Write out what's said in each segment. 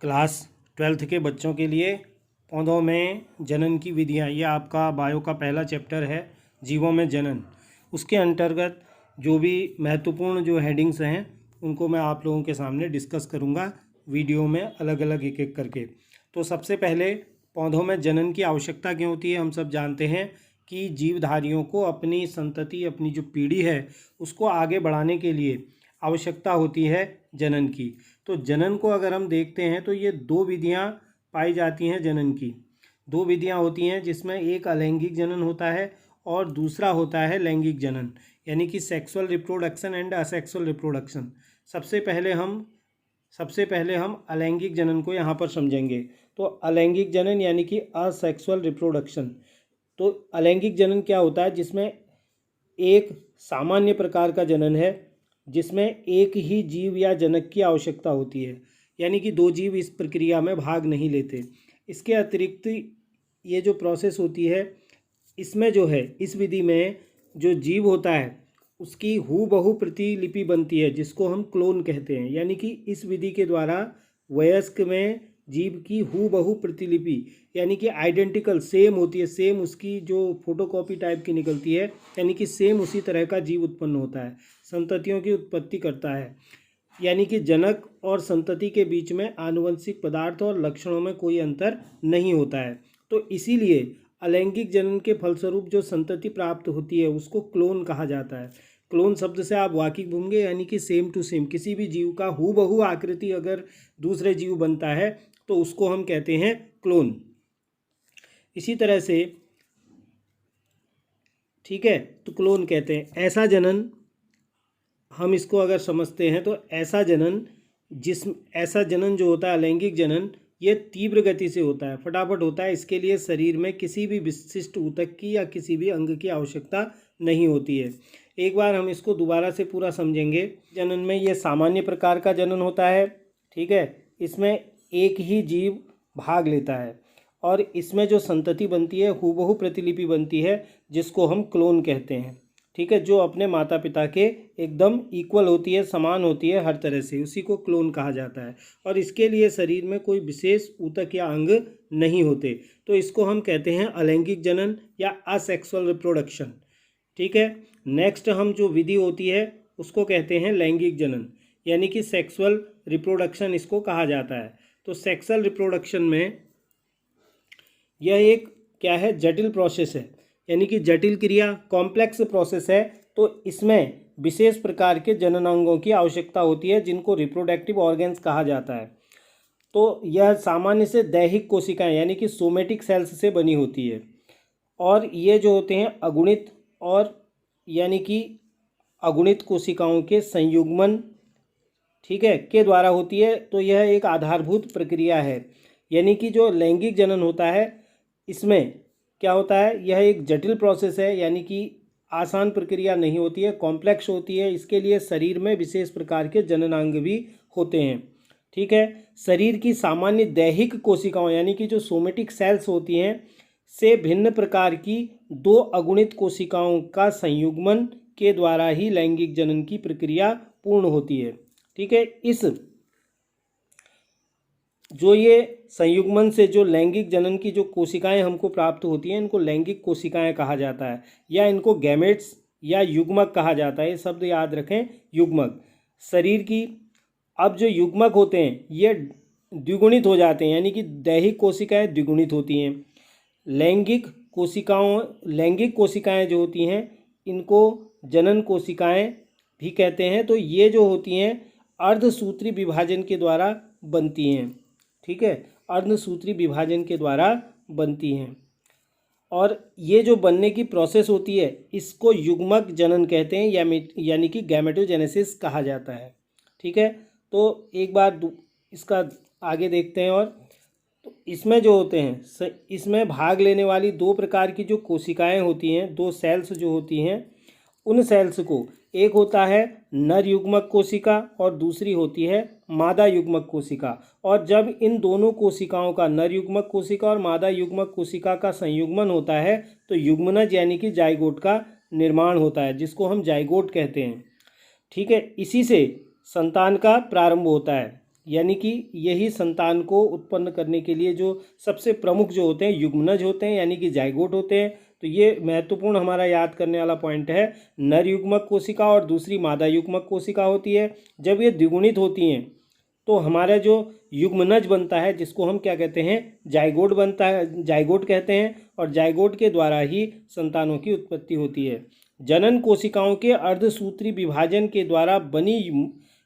Class 12th के बच्चों के लिए पौधों में जनन की विधियाँ, ये आपका बायो का पहला चैप्टर है, जीवों में जनन। उसके अंतर्गत जो भी महत्वपूर्ण जो हेडिंग्स हैं उनको मैं आप लोगों के सामने डिस्कस करूँगा वीडियो में, अलग अलग एक एक करके। तो सबसे पहले पौधों में जनन की आवश्यकता क्यों होती है। हम सब जानते हैं कि जीवधारियों को अपनी संतति, अपनी जो पीढ़ी है उसको आगे बढ़ाने के लिए आवश्यकता होती है जनन की। तो जनन को अगर हम देखते हैं तो ये दो विधियां पाई जाती हैं जनन की। दो विधियां होती हैं जिसमें एक अलैंगिक जनन होता है और दूसरा होता है लैंगिक जनन, यानी कि sexual reproduction and asexual reproduction. सबसे पहले हम अलैंगिक जनन को यहाँ पर समझेंगे। तो अलैंगिक जनन यानी कि असेक्सुअल रिप्रोडक्शन। तो अलैंगिक जनन क्या होता है, जिसमें एक सामान्य प्रकार का जनन है जिसमें एक ही जीव या जनक की आवश्यकता होती है, यानी कि दो जीव इस प्रक्रिया में भाग नहीं लेते। इसके अतिरिक्त ये जो प्रोसेस होती है इसमें जो है, इस विधि में जो जीव होता है उसकी हूबहू प्रतिलिपि बनती है जिसको हम क्लोन कहते हैं। यानी कि इस विधि के द्वारा वयस्क में जीव की हूबहू प्रतिलिपि यानी कि आइडेंटिकल सेम होती है, सेम उसकी जो फोटोकॉपी टाइप की निकलती है, यानी कि सेम उसी तरह का जीव उत्पन्न होता है, संततियों की उत्पत्ति करता है। यानी कि जनक और संतति के बीच में आनुवंशिक पदार्थ और लक्षणों में कोई अंतर नहीं होता है। तो इसीलिए अलैंगिक जनन के फलस्वरूप जो संतति प्राप्त होती है उसको क्लोन कहा जाता है। क्लोन शब्द से आप वाकिफ होंगे, यानी कि सेम टू सेम, किसी भी जीव का हूबहू आकृति अगर दूसरे जीव बनता है तो उसको हम कहते हैं क्लोन। इसी तरह से, ठीक है, तो क्लोन कहते हैं। ऐसा जनन हम इसको अगर समझते हैं तो ऐसा जनन जो होता है अलैंगिक जनन, ये तीव्र गति से होता है, फटाफट होता है। इसके लिए शरीर में किसी भी विशिष्ट ऊतक की या किसी भी अंग की आवश्यकता नहीं होती है। एक बार हम इसको दोबारा से पूरा समझेंगे। जनन में ये सामान्य प्रकार का जनन होता है, ठीक है, इसमें एक ही जीव भाग लेता है और इसमें जो संतति बनती है हूबहू प्रतिलिपि बनती है जिसको हम क्लोन कहते हैं, ठीक है, जो अपने माता पिता के एकदम इक्वल होती है, समान होती है हर तरह से, उसी को क्लोन कहा जाता है। और इसके लिए शरीर में कोई विशेष ऊतक या अंग नहीं होते, तो इसको हम कहते हैं अलैंगिक जनन या असेक्सुअल रिप्रोडक्शन, ठीक है। नेक्स्ट हम जो विधि होती है उसको कहते हैं लैंगिक जनन, यानी कि सेक्सुअल रिप्रोडक्शन इसको कहा जाता है। तो सेक्सुअल रिप्रोडक्शन में यह एक क्या है, जटिल प्रोसेस है, यानी कि जटिल क्रिया, कॉम्प्लेक्स प्रोसेस है। तो इसमें विशेष प्रकार के जननांगों की आवश्यकता होती है जिनको रिप्रोडक्टिव ऑर्गन्स कहा जाता है। तो यह सामान्य से दैहिक कोशिकाएं यानी कि सोमेटिक सेल्स से बनी होती है और ये जो होते हैं अगुणित और यानी कि अगुणित कोशिकाओं के संयुग्मन, ठीक है, के द्वारा होती है। तो यह एक आधारभूत प्रक्रिया है। यानी कि जो लैंगिक जनन होता है इसमें क्या होता है, यह एक जटिल प्रोसेस है, यानी कि आसान प्रक्रिया नहीं होती है, कॉम्प्लेक्स होती है। इसके लिए शरीर में विशेष प्रकार के जननांग भी होते हैं, ठीक है। शरीर की सामान्य दैहिक कोशिकाओं यानी कि जो सोमेटिक सेल्स होती हैं से भिन्न प्रकार की दो अगुणित कोशिकाओं का संयुग्मन के द्वारा ही लैंगिक जनन की प्रक्रिया पूर्ण होती है, ठीक है। इस जो ये संयुग्मन से जो लैंगिक जनन की जो कोशिकाएं हमको प्राप्त होती हैं इनको लैंगिक कोशिकाएं कहा जाता है, या इनको गैमेट्स या युग्मक कहा जाता है। ये शब्द याद रखें, युग्मक। शरीर की अब जो युग्मक होते हैं ये द्विगुणित हो जाते हैं, यानी कि दैहिक कोशिकाएं द्विगुणित होती हैं। लैंगिक कोशिकाएं जो होती हैं इनको जनन कोशिकाएं भी कहते हैं। तो ये जो होती हैं अर्धसूत्री विभाजन के द्वारा बनती हैं, ठीक है, अर्धसूत्री विभाजन के द्वारा बनती हैं। और ये जो बनने की प्रोसेस होती है इसको युग्मक जनन कहते हैं, यानी कि गैमेटोजेनेसिस कहा जाता है, ठीक है। तो एक बार इसका आगे देखते हैं। और तो इसमें जो होते हैं, इसमें भाग लेने वाली दो प्रकार की जो कोशिकाएं होती हैं, दो सेल्स जो होती हैं, उन सेल्स को एक होता है नर युग्मक कोशिका और दूसरी होती है मादा युग्मक कोशिका। और जब इन दोनों कोशिकाओं का, नर युग्मक कोशिका और मादा युग्मक कोशिका का संयुग्मन होता है तो युग्मनज यानी कि जाइगोट का निर्माण होता है, जिसको हम जाइगोट कहते हैं, ठीक है। इसी से संतान का प्रारंभ होता है। यानी कि यही संतान को उत्पन्न करने के लिए जो सबसे प्रमुख जो होते हैं युग्मनज होते हैं, यानी कि जाइगोट होते हैं। तो ये महत्वपूर्ण हमारा याद करने वाला पॉइंट है। नर युग्मक कोशिका और दूसरी मादा युग्मक कोशिका होती है। जब ये द्विगुणित होती हैं तो हमारा जो युग्मनज बनता है, जिसको हम क्या कहते हैं, जाइगोट बनता है, जाइगोट कहते हैं। और जाइगोट के द्वारा ही संतानों की उत्पत्ति होती है। जनन कोशिकाओं के अर्धसूत्री विभाजन के द्वारा बनी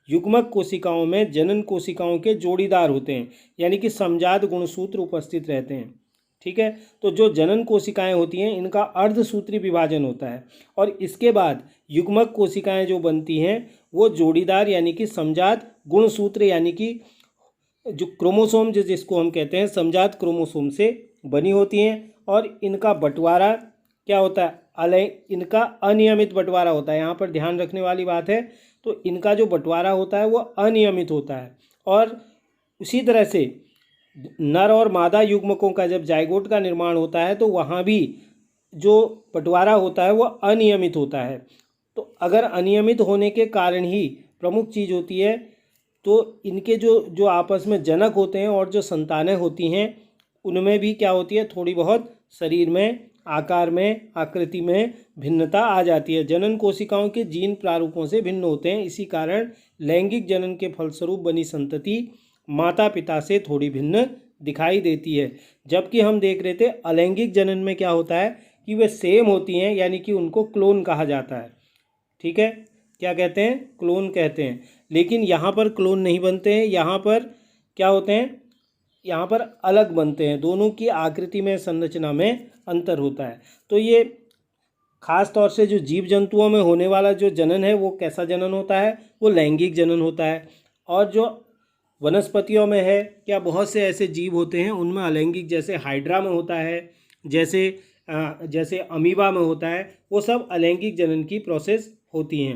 युग्मक कोशिकाओं में जनन कोशिकाओं के जोड़ीदार होते हैं, यानी कि समजात गुणसूत्र उपस्थित रहते हैं। ठीक है, तो जो जनन कोशिकाएं होती हैं इनका अर्धसूत्री विभाजन होता है, और इसके बाद युग्मक कोशिकाएं जो बनती हैं वो जोड़ीदार यानी कि समजात गुणसूत्र यानी कि जो क्रोमोसोम जिसको हम कहते हैं समजात क्रोमोसोम से बनी होती हैं। और इनका बंटवारा क्या होता है, इनका अनियमित बंटवारा होता है। यहाँ पर ध्यान रखने वाली बात है, तो इनका जो बंटवारा होता है वो अनियमित होता है। और उसी तरह से नर और मादा युग्मकों का जब जाइगोट का निर्माण होता है तो वहाँ भी जो बंटवारा होता है वो अनियमित होता है। तो अगर अनियमित होने के कारण ही प्रमुख चीज़ होती है, तो इनके जो जो आपस में जनक होते हैं और जो संतानें होती हैं उनमें भी क्या होती है, थोड़ी बहुत शरीर में आकार में आकृति में भिन्नता आ जाती है। जनन कोशिकाओं के जीन प्रारूपों से भिन्न होते हैं। इसी कारण लैंगिक जनन के फलस्वरूप बनी संतति माता पिता से थोड़ी भिन्न दिखाई देती है। जबकि हम देख रहे थे अलैंगिक जनन में क्या होता है कि वे सेम होती हैं, यानी कि उनको क्लोन कहा जाता है। ठीक है, क्या कहते हैं, क्लोन कहते हैं। लेकिन यहाँ पर क्लोन नहीं बनते हैं, यहाँ पर क्या होते हैं, यहाँ पर अलग बनते हैं। दोनों की आकृति में संरचना में अंतर होता है। तो ये खास तौर से जो जीव जंतुओं में होने वाला जो जनन है वो कैसा जनन होता है, वो लैंगिक जनन होता है। और जो वनस्पतियों में है, क्या बहुत से ऐसे जीव होते हैं उनमें अलैंगिक, जैसे हाइड्रा में होता है, जैसे अमीबा में होता है, वो सब अलैंगिक जनन की प्रोसेस होती हैं।